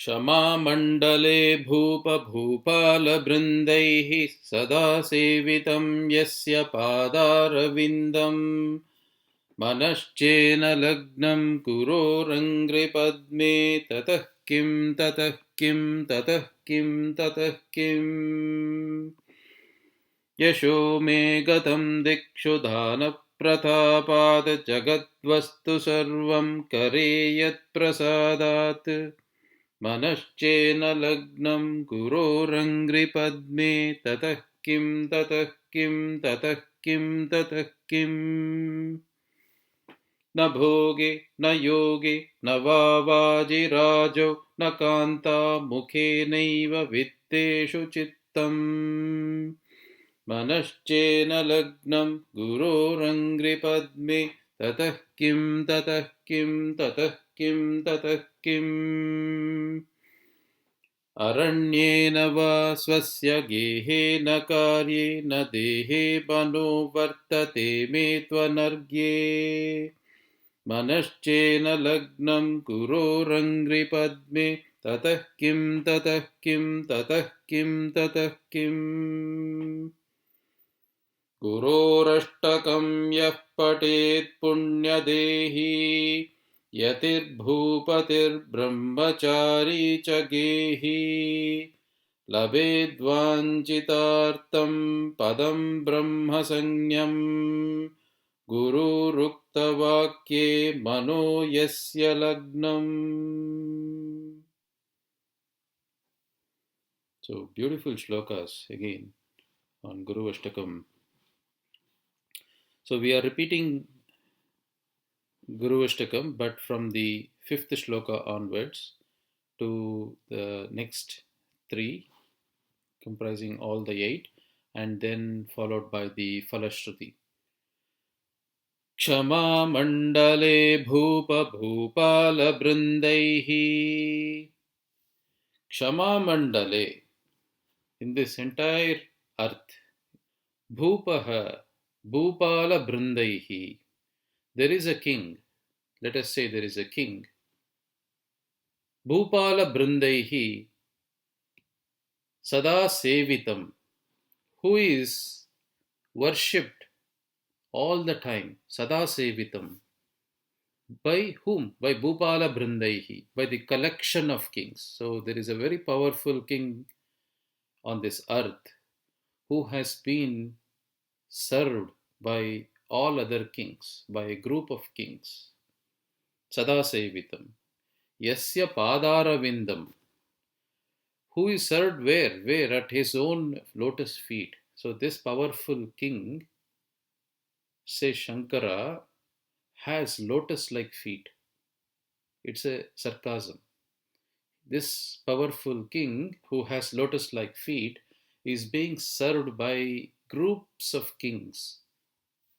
क्षमामण्डले भूपभूपालवृन्दैः सदा सेवितं यस्य पादारविन्दम् मनश्चेन लग्नं कुरोरङ्घ्रिपद्मे ततः किं ततः किं ततः किं ततः किम् यशो मे गतं दिक्षु दानप्रतापात् जगद्वस्तु सर्वं करे यत्प्रसादात् मनश्चेन लग्नं कुरोरङ्घ्रिपद्मे ततः किं ततः किं ततः किं ततः किम् न भोगे न योगे न वा वाजिराजौ न कान्ता मुखेनैव वित्तेषु चित्तम् मनश्चेन लग्नं गुरोरङ्घ्रिपद्मे ततः किं ततः किं ततः किं ततः किम् अरण्येन वा स्वस्य गेहेन कार्ये न देहे मनो वर्तते मे त्वनर्घ्ये मनश्चेन लग्नं कुरोरङ्घ्रिपद्मे ततः किं ततः किं ततः किं ततः किम् गुरोरष्टकं यः पठेत् पुण्यदेही यतिर्भूपतिर्ब्रह्मचारी च गेही लभेद्वाञ्छितार्थं पदं ब्रह्मसंज्ञम् गुरुरुक्तवाक्ये मनो यस्य लग्नम्. So beautiful shlokas again on guruvaShTakam. So we are repeating guruvaShTakam, but from the 5th shloka onwards to the next 3, comprising all the 8, and then followed by the Falashruti. क्षमा मंडले भूप भूपाल बृंदैः. क्षमा mandale, in this entire earth, bhupah bhupala brindaihi, there is a king. Let us say there is a king. Bhupala brindaihi sada sevitam, who is worshipped all the time, sada sevitam. By whom? By Bhupala Brindaihi, by the collection of kings. So there is a very powerful king on this earth who has been served by all other kings, by a group of kings. Sada sevitam. Yasya padaravindam. Who is served where? Where? At his own lotus feet. So this powerful king, says Shankara, has lotus-like feet. It's a sarcasm. This powerful king who has lotus-like feet is being served by groups of kings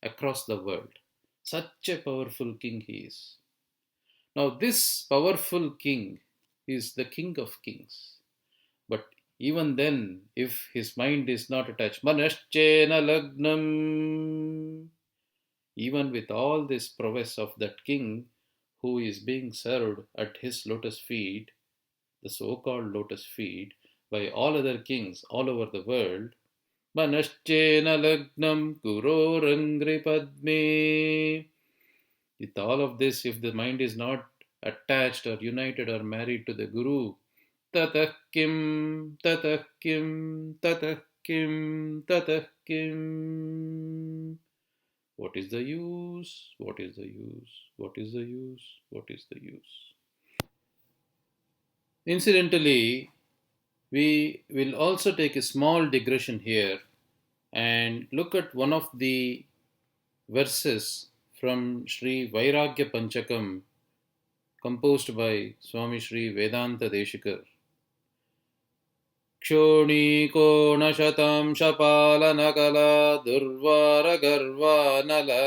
across the world. Such a powerful king he is. Now this powerful king is the king of kings. But even then, if his mind is not attached, manashchena lagnam, even with all this prowess of that king who is being served at his lotus feet, the so-called lotus feet, by all other kings all over the world, manashchena lagnam kuroranghripadme. With all of this, if the mind is not attached or united or married to the Guru, tatah kim, tatah kim, tatah kim, tatah kim. What is the use? What is the use? What is the use? What is the use? Incidentally, we will also take a small digression here and look at one of the verses from Sri Vairagya Panchakam, composed by Swami Sri Vedanta Deshikar. क्षोणीकोणशतं शपालनकला दुर्वारगर्वानला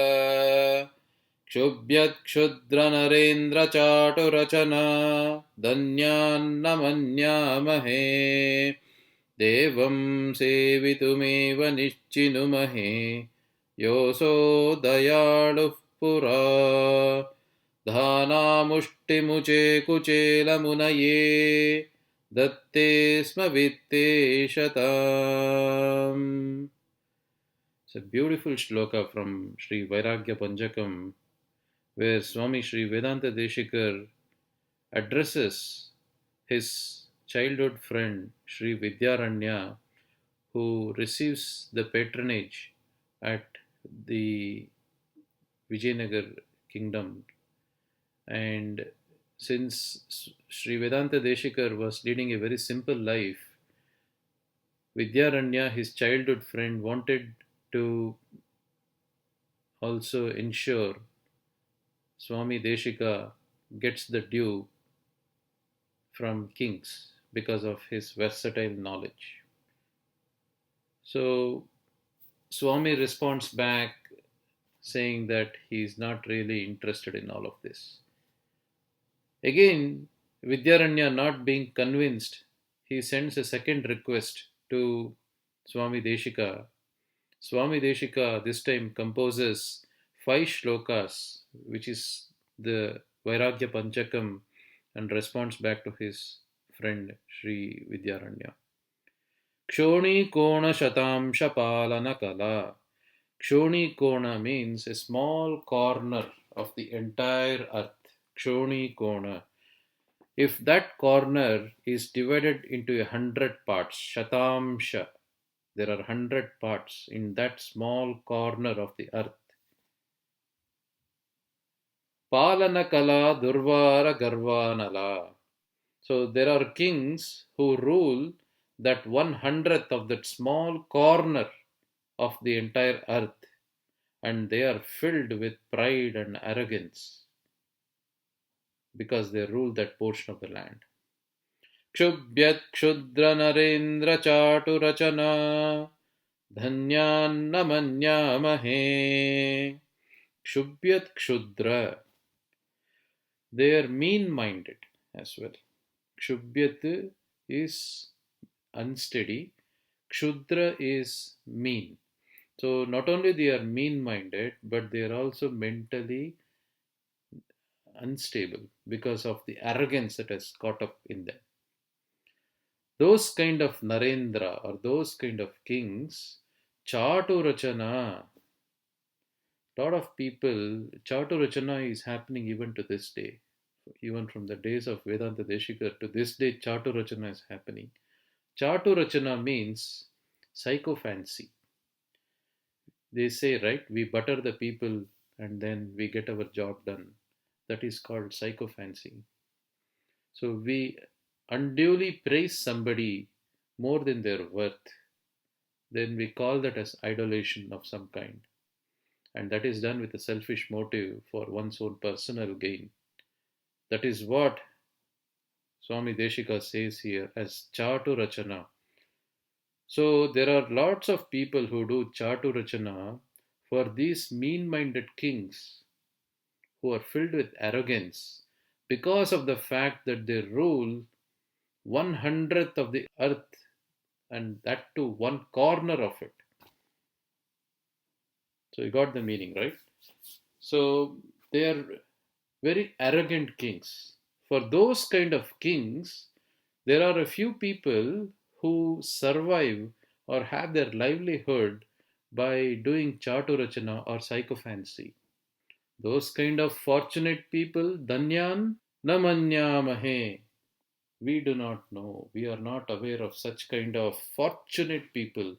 क्षुभ्यत्क्षुद्रनरेन्द्रचाटुरचना धन्यान्नमन्यामहे देवं सेवितुमेव निश्चिनुमहे योऽसो दयाळुः पुरा धानामुष्टिमुचे कुचेलमुनये दत्ते स्म वित्तेशताम्. It's a beautiful shloka from Sri Vairagya Panjakam, where Swami Sri Vedanta Deshikar addresses his childhood friend Sri Vidyaranya, who receives the patronage at the Vijayanagar kingdom. And since Sri Vedanta Deshikar was leading a very simple life, Vidyaranya, his childhood friend, wanted to also ensure Swami Deshika gets the due from kings because of his versatile knowledge. So Swami responds back saying that he is not really interested in all of this. Again, Vidyaranya not being convinced, he sends a second request to Swami Deshika. Swami Deshika this time composes 5 shlokas, which is the Vairagya Panchakam, and responds back to his friend Sri Vidyaranya. Kshoni Kona Shatamsha Palana Kala. Kshoni Kona means a small corner of the entire earth. Kshoni Kona. If that corner is divided into 100 parts, Shatamsha, there are 100 parts in that small corner of the earth. Palana Kala Durvara Garvanala. So there are kings who rule that 1/100th of that small corner of the entire earth, and they are filled with pride and arrogance because they rule that portion of the land. Kshubhyat Kshudra Narendra Chaturachana Dhanyanna Manyamahe. Kshubhyat Kshudra. They are mean minded as well. Kshubhyat is unsteady, Kshudra is mean. So not only they are mean minded, but they are also mentally unstable because of the arrogance that has caught up in them. Those kind of Narendra or those kind of kings, Chaturachana, lot of people, Chaturachana is happening even to this day. Even from the days of Vedanta Deshikar to this day, Chaturachana is happening. Chaturachana means psychophancy. They say, right, we butter the people and then we get our job done. That is called psychophancy. So we unduly praise somebody more than their worth, then we call that as idolation of some kind. And that is done with a selfish motive for one's own personal gain. That is what Swami Deshika says here as Chaturachana. So there are lots of people who do Chaturachana for these mean-minded kings who are filled with arrogance because of the fact that they rule 1/100th of the earth, and that too one corner of it. So you got the meaning, right? So they are very arrogant kings. For those kind of kings, there are a few people who survive or have their livelihood by doing chaturachana or psychophancy. Those kind of fortunate people, danyan namanyamahe. We do not know. We are not aware of such kind of fortunate people,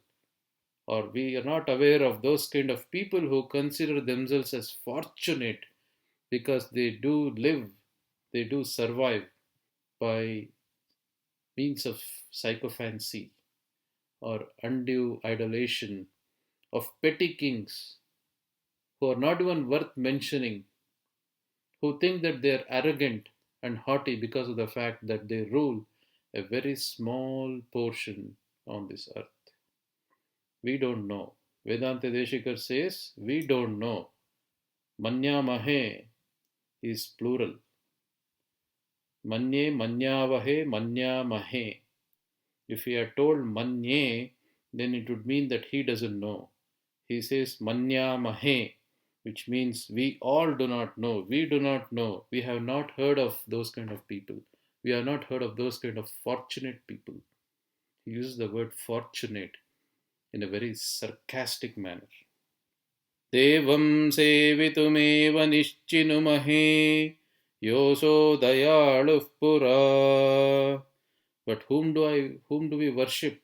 or we are not aware of those kind of people who consider themselves as fortunate because they do live, they do survive by means of psychophancy or undue idolation of petty kings who are not even worth mentioning, who think that they are arrogant and haughty because of the fact that they rule a very small portion on this earth. We don't know. Vedanta Deshikar says, we don't know. Manya Mahe is plural. Manye, Manyavahe, Manya Mahe. If he had told Manye, then it would mean that he doesn't know. He says Manya Mahe, which means we all do not know. We do not know. We have not heard of those kind of people. We have not heard of those kind of fortunate people. He uses the word fortunate in a very sarcastic manner. देवं सेवितुमेव निश्चिनुमहे योऽसो दयालुः पुरा. But whom do we worship?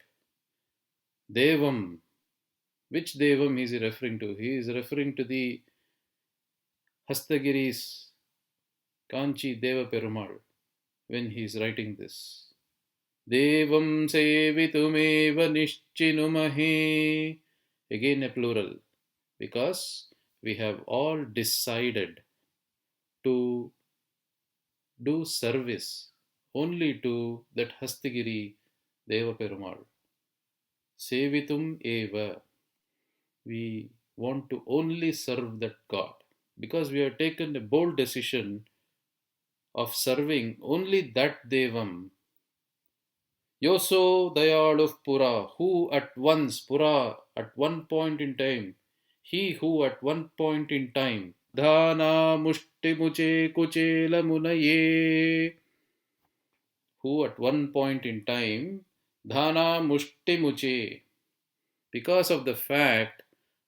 Devam. Which Devam is he referring to? He is referring to the Hastagiri's Kanchi Deva Perumal when he is writing this. Devam sevitumeva nishchinumahe. Again a plural, because we have all decided to do service only to that Hastagiri Deva Perumal. Sevitum eva. We want to only serve that God because we have taken a bold decision of serving only that Devam. Yoso Dayaluh Pura, who at once, Pura, at one point in time, he who at one point in time, Dhana Mushti Muche Kuchela Munaye, who at one point in time, Dhana Mushti Muche, because of the fact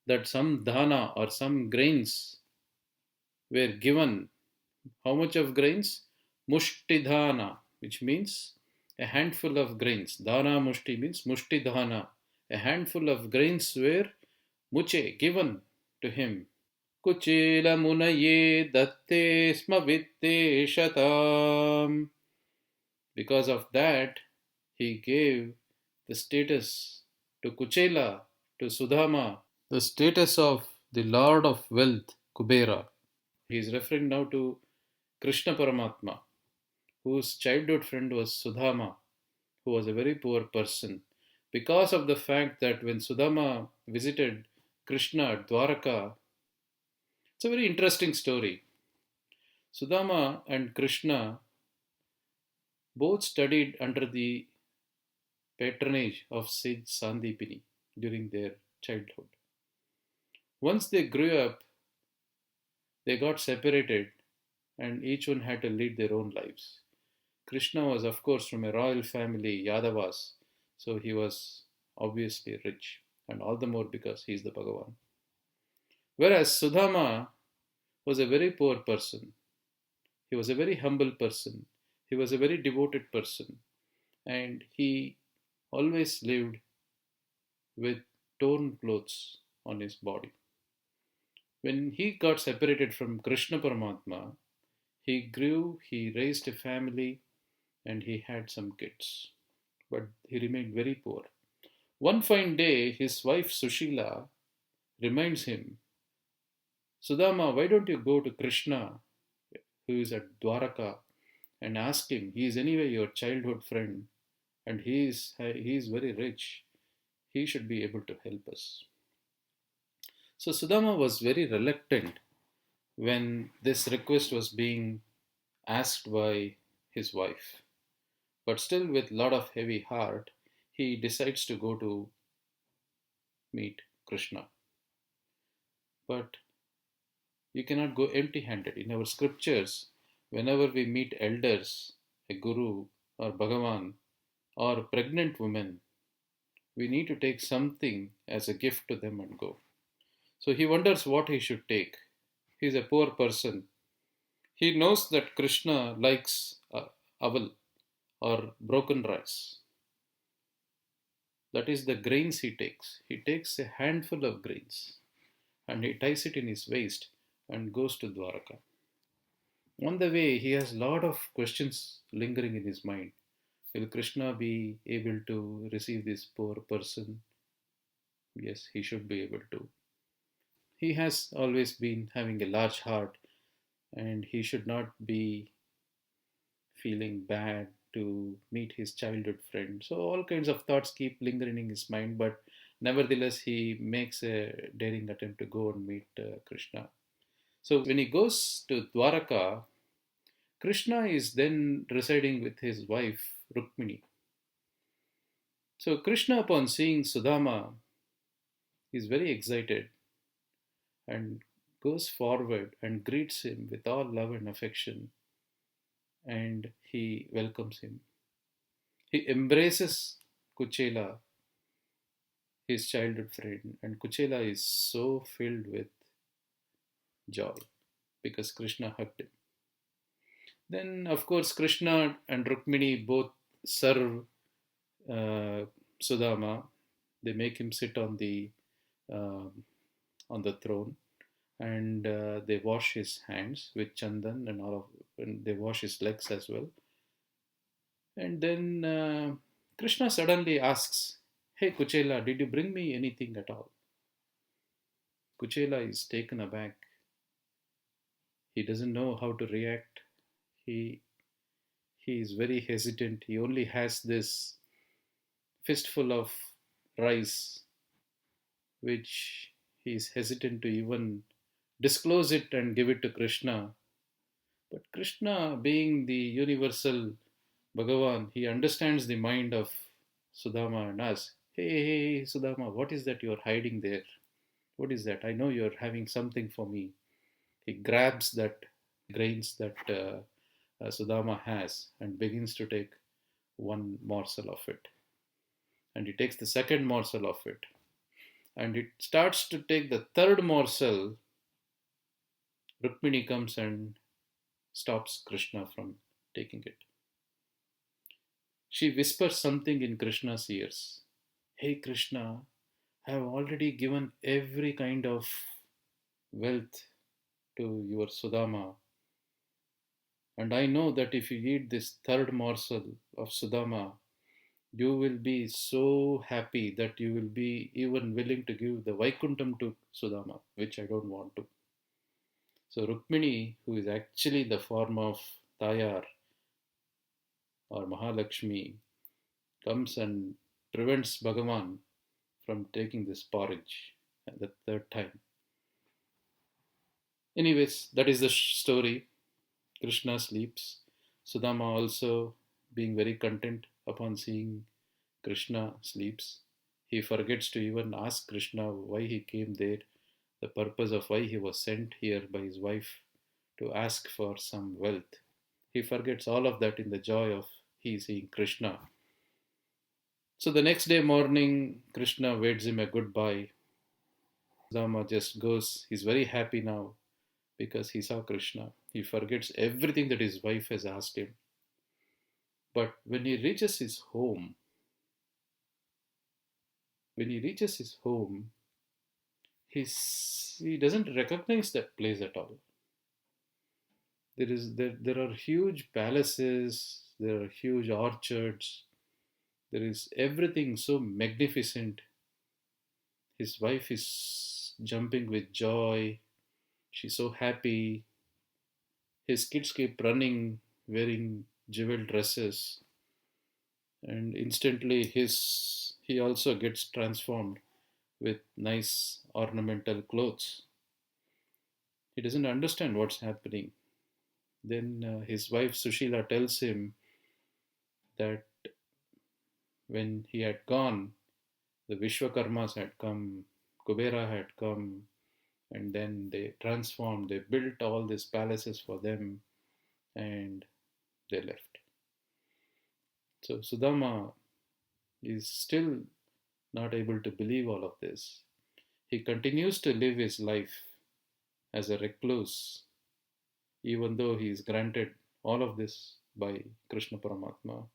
that some dhana or some grains were given. How much of grains? Mushti dhana, which means a handful of grains. Dhana mushti means mushti dhana. A handful of grains were muche, given to him. Kuchela munaye datte sma vitte shatam. Because of that, he gave the status to Kuchela, to Sudama, the status of the Lord of Wealth, Kubera. He is referring now to Krishna Paramatma, whose childhood friend was Sudama, who was a very poor person. Because of the fact that when Sudama visited Krishna at Dwaraka, it's a very interesting story. Sudama and Krishna both studied under the patronage of Sage Sandipini during their childhood. Once they grew up, they got separated and each one had to lead their own lives. Krishna was, of course, from a royal family, Yadavas, so he was obviously rich, and all the more because he is the Bhagavan. Whereas Sudama was a very poor person. He was a very humble person. He was a very devoted person, and he always lived with torn clothes on his body. When he got separated from Krishna Paramatma, he grew, he raised a family, and he had some kids. But he remained very poor. One fine day, his wife Sushila reminds him, Sudama, why don't you go to Krishna, who is at Dwaraka, and ask him, he is anyway your childhood friend, and he is very rich. He should be able to help us. So Sudama was very reluctant when this request was being asked by his wife. But still, with a lot of heavy heart, he decides to go to meet Krishna. But you cannot go empty handed. In our scriptures, whenever we meet elders, a guru or Bhagavan or pregnant women, we need to take something as a gift to them and go. So he wonders what he should take. He is a poor person. He knows that Krishna likes aval or broken rice. That is the grains he takes. He takes a handful of grains and he ties it in his waist and goes to Dwaraka. On the way, he has a lot of questions lingering in his mind. Will Krishna be able to receive this poor person? Yes, he should be able to. He has always been having a large heart and he should not be feeling bad to meet his childhood friend. So all kinds of thoughts keep lingering in his mind, but nevertheless he makes a daring attempt to go and meet Krishna. So when he goes to Dwaraka, Krishna is then residing with his wife Rukmini. So Krishna, upon seeing Sudama, is very excited and goes forward and greets him with all love and affection, and he welcomes him. He embraces Kuchela, his childhood friend, and Kuchela is so filled with joy because Krishna hugged him. Then, of course, Krishna and Rukmini both serve uh, Sudama. They make him sit uh, on the throne, and they wash his hands with chandan and all of, and they wash his legs as well. And then Krishna suddenly asks, "Hey Kuchela, did you bring me anything at all?" Kuchela is taken aback. He doesn't know how to react. He he is very hesitant. He only has this fistful of rice, which he is hesitant to even disclose it and give it to Krishna. But Krishna, being the universal Bhagavan, he understands the mind of Sudama and asks, "Hey, hey, hey, Sudama, what is that you're hiding there? What is that? I know you're having something for me." He grabs that grains that Sudama has and begins to take one morsel of it. And he takes the second morsel of it. And it starts to take the third morsel. Rukmini comes and stops Krishna from taking it. She whispers something in Krishna's ears. "Hey Krishna, I have already given every kind of wealth to your Sudama. And I know that if you eat this third morsel of Sudama, you will be so happy that you will be even willing to give the Vaikuntham to Sudama, which I don't want to." So Rukmini, who is actually the form of Tayar or Mahalakshmi, comes and prevents Bhagavan from taking this porridge the third time. Anyways, that is the story. Krishna sleeps. Sudama also, being very content upon seeing Krishna sleeps, he forgets to even ask Krishna why he came there, the purpose of why he was sent here by his wife to ask for some wealth. He forgets all of that in the joy of he seeing Krishna. So the next day morning, Krishna waits him a goodbye. Sudama just goes, he's very happy now because he saw Krishna. He forgets everything that his wife has asked him. But when he reaches his home, he doesn't recognize that place at all. There are huge palaces, there are huge orchards, there is everything so magnificent. His wife is jumping with joy. She's so happy. His kids keep running, wearing jeweled dresses, and instantly he also gets transformed with nice ornamental clothes. He doesn't understand what's happening. Then his wife Sushila tells him that when he had gone, the Vishwakarmas had come, Kubera had come, and then they transformed, they built all these palaces for them, and they left. So Sudama is still not able to believe all of this. He continues to live his life as a recluse, even though he is granted all of this by Krishna Paramatma.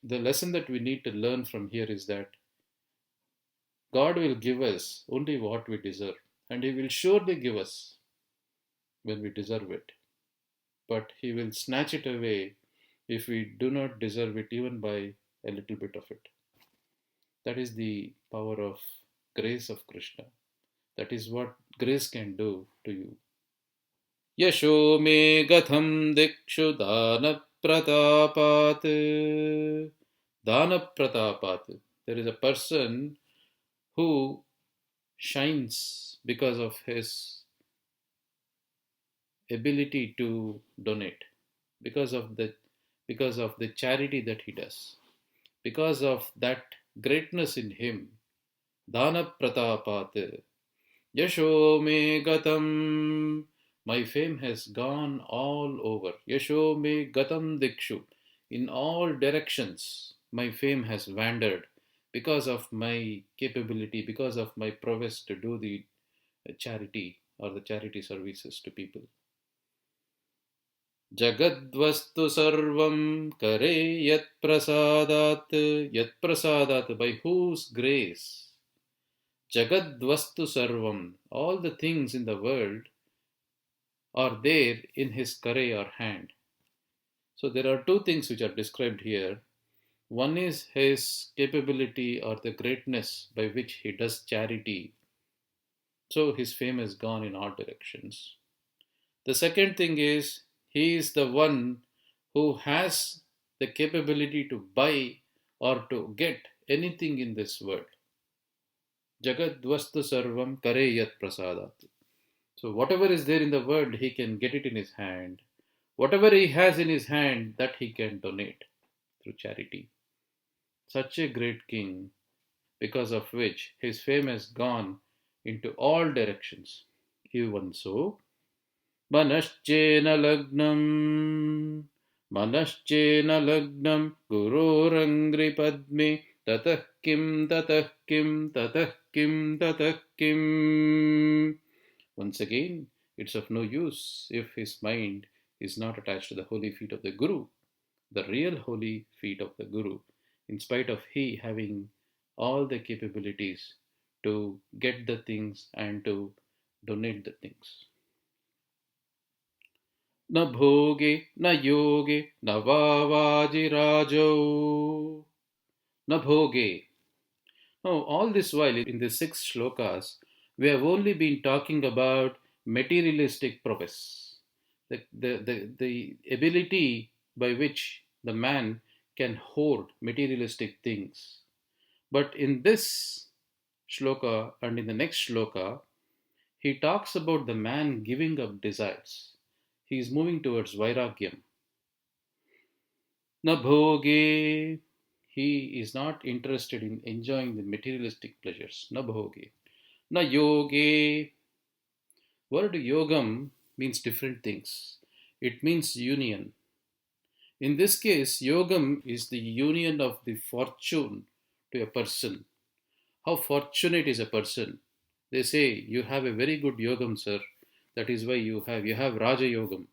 The lesson that we need to learn from here is that God will give us only what we deserve, and He will surely give us when we deserve it. But He will snatch it away if we do not deserve it, even by a little bit of it. That is the power of grace of Krishna. That is what grace can do to you. यशो मे गथम दिक्षु दानप्रतापात्. Danapratapat. There is a person who shines because of his ability to donate, because of the charity that he does, because of that greatness in him. Danapratapat. Yasho me gatam. My fame has gone all over. Yasho me gatam dikshu. In all directions, my fame has wandered because of my capability, because of my prowess to do the charity or the charity services to people. Jagadvastu sarvam kare yat prasadat, by whose grace. Jagadvastu sarvam, all the things in the world are there in his kare or hand. So there are two things which are described here. One is his capability or the greatness by which he does charity. So his fame has gone in all directions. The second thing is he is the one who has the capability to buy or to get anything in this world. Jagadvastu sarvam kare yat prasadat. So whatever is there in the world, he can get it in his hand. Whatever he has in his hand, that he can donate through charity. Such a great king, because of which his fame has gone into all directions. Even so, Manaschena lagnam, Manaschena lagnam, Gururangri padme, Tatah kim, Tatah kim, Tatah kim, Tatah kim. Once again, it's of no use if his mind is not attached to the holy feet of the Guru, the real holy feet of the Guru, in spite of he having all the capabilities to get the things and to donate the things. Na bhoge, na yoge, na vavajirajo, na bhoge. Now, all this while in the 6 shlokas, we have only been talking about materialistic prowess, the ability by which the man can hoard materialistic things. But in this shloka and in the next shloka, he talks about the man giving up desires. He is moving towards vairagyam. Na bhoge, he is not interested in enjoying the materialistic pleasures. Na bhoge. Na yoge. Word yogam means different things. It means union. In this case, yogam is the union of the fortune to a person. How fortunate is a person? They say you have a very good yogam, sir. That is why you have Raja Yogam.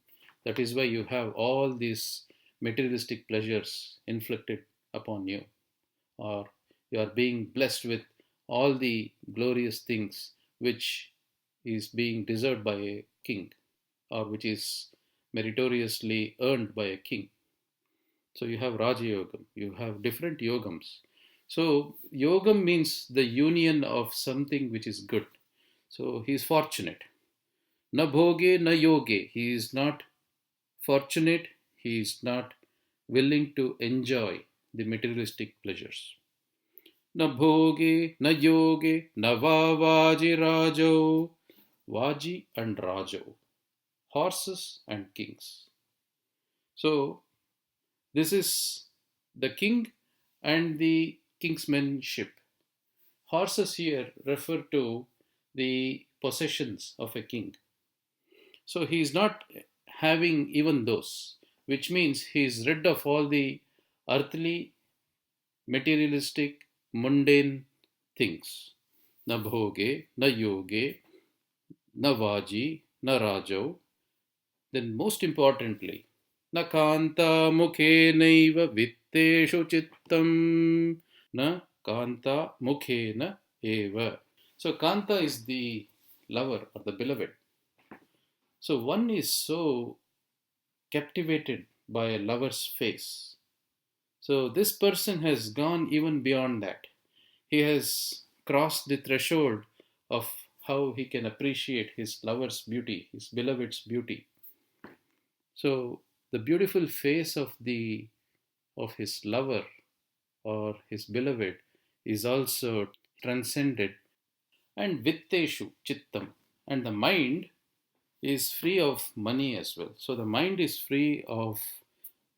That is why you have all these materialistic pleasures inflicted upon you, or you are being blessed with all the glorious things which is being deserved by a king, or which is meritoriously earned by a king. So you have Raja Yogam, you have different yogams. So yogam means the union of something which is good. So he is fortunate. Na bhoge, na yoge. He is not fortunate, he is not willing to enjoy the materialistic pleasures. Na bhoge, na yoge, na vavaji rajo. Vaji and rajo, horses and kings. So this is the king and the kingsmanship. Horses here refer to the possessions of a king. So he is not having even those, which means he is rid of all the earthly, materialistic, mundane things. Na bhoge, na yoge, na vaji, na rajo. Then most importantly, na kanta mukhe naiva vitteshu chittam, na kanta mukhe na eva. So kanta is the lover or the beloved. So one is so captivated by a lover's face. So this person has gone even beyond that. He has crossed the threshold of how he can appreciate his lover's beauty, his beloved's beauty. So the beautiful face of his lover or his beloved is also transcended. And vitteshu chittam, and the mind is free of money as well. So the mind is free of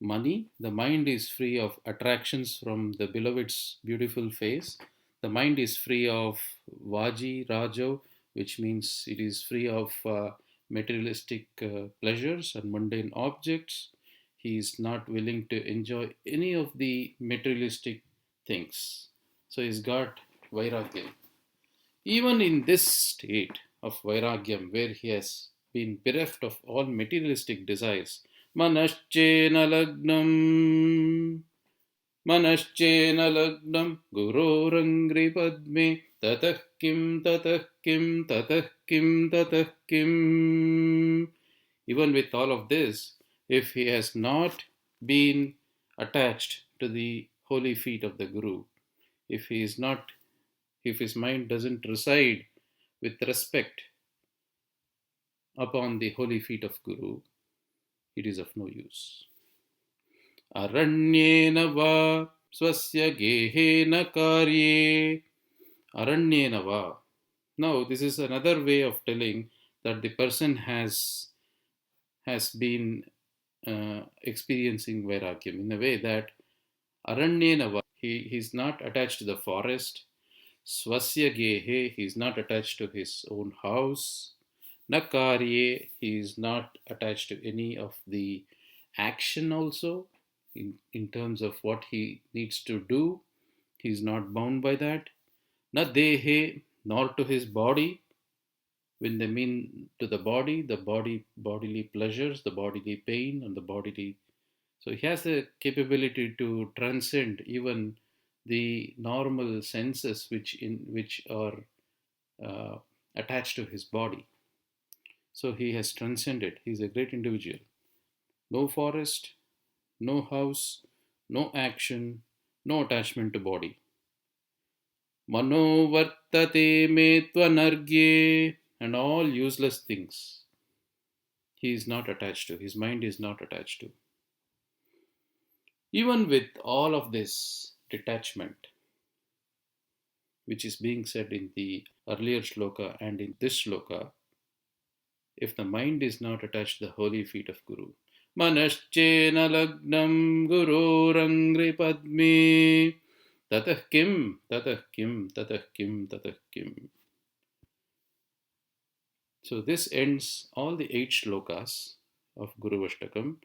money, the mind is free of attractions from the beloved's beautiful face, the mind is free of Vaji, Rajo, which means it is free of materialistic pleasures and mundane objects. He is not willing to enjoy any of the materialistic things. So he's got vairagya. Even in this state of vairagyam, where he has been bereft of all materialistic desires, manaschena lagnam, मनश्चेन लग्नं गुरोरङ्घ्रि पद्मे ततः किं ततः किं ततः किं ततः किम्. Even with all of this, if he has not been attached to the holy feet of the Guru, if he is not, if his mind doesn't reside with respect upon the holy feet of Guru, it is of no use. अरण्येन वा स्वस्य गेहेन कार्ये aranyena va. Now this is another way of telling that the person has been experiencing vairagyam in a way that aranyena va, he is not attached to the forest. Swasya gehe, he is not attached to his own house. Nakarye, he is not attached to any of the action also. In terms of what he needs to do, he is not bound by that. Na dehe, nor to his body. When they mean to the body, bodily pleasures, the bodily pain, and the bodily. So he has the capability to transcend even the normal senses which are attached to his body. So he has transcended. He is a great individual. No forest, no house, no action, no attachment to body. Mano vartate me tvanargye, and all useless things he is not attached to, his mind is not attached to. Even with all of this detachment, which is being said in the earlier shloka and in this shloka, if the mind is not attached to the holy feet of Guru, manaschena lagnam gurorangri padme tatah kim, tatah kim, tatah kim, tatah kim. So this ends all the 8 shlokas of guruvaShTakam.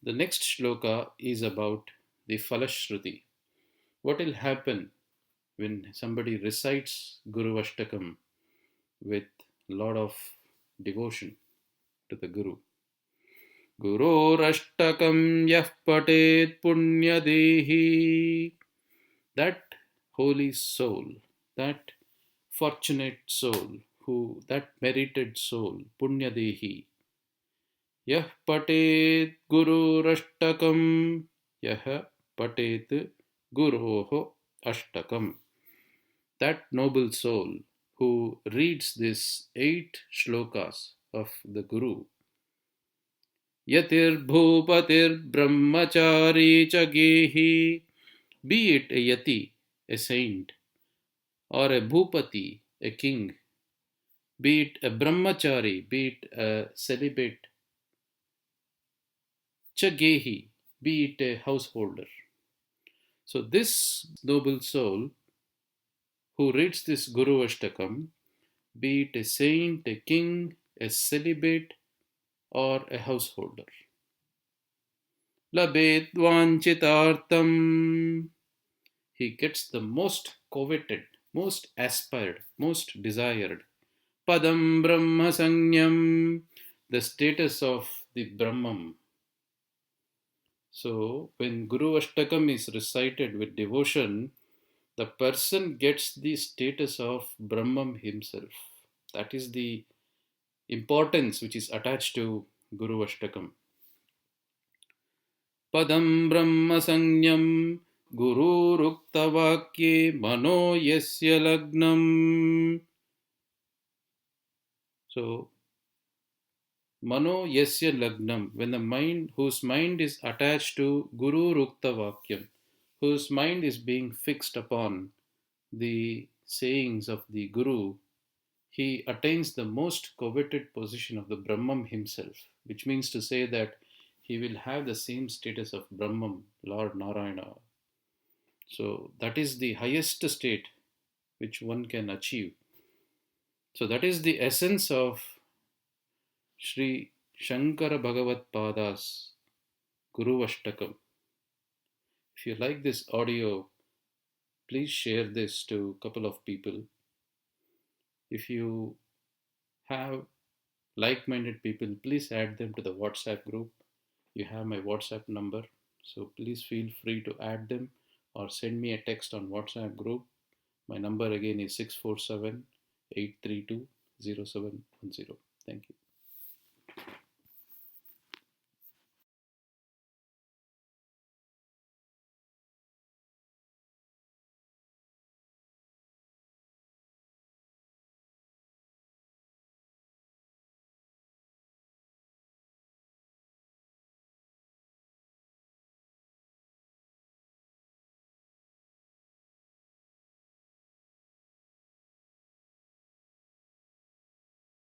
The next shloka is about the Falashruti. What will happen when somebody recites guruvaShTakam with a lot of devotion to the Guru? Gurorashtakam yah patet punyadehi. That holy soul, that fortunate soul, that merited soul, punyadehi. Yah patet gururashtakam, yah patet guroho ashtakam. That noble soul who reads these 8 shlokas of the Guru. Yatir bhupatir brahmachari cha gehi. Be it a yati, a saint, or a bhupati, a king, be it a brahmachari, be it a celibate, chagehi, be it a householder. So this noble soul who reads this guruvaShTakam, be it a saint, a king, a celibate, or a householder, labet vanchitartam, he gets the most coveted, most aspired, most desired. Padam Brahma Sanyam, the status of the Brahman. So, when guruvaShTakam is recited with devotion, the person gets the status of Brahman himself. That is the importance which is attached to guruvaShTakam. Padam Brahma Sanyam Gururuktavakye Mano Yasya Lagnam. So, Mano Yasya Lagnam, when the mind, whose mind is attached to Gururuktavakyam, whose mind is being fixed upon the sayings of the Guru, he attains the most coveted position of the Brahman himself, which means to say that he will have the same status of Brahman, Lord Narayana. So that is the highest state which one can achieve. So that is the essence of Sri shankarabhagavatpAda's guruvaShTakam. If you like this audio, please share this to a couple of people. If you have like minded people, please add them to the WhatsApp group. You have my WhatsApp number, so please feel free to add them or send me a text on WhatsApp group. My number again is 647 832 0710. Thank you.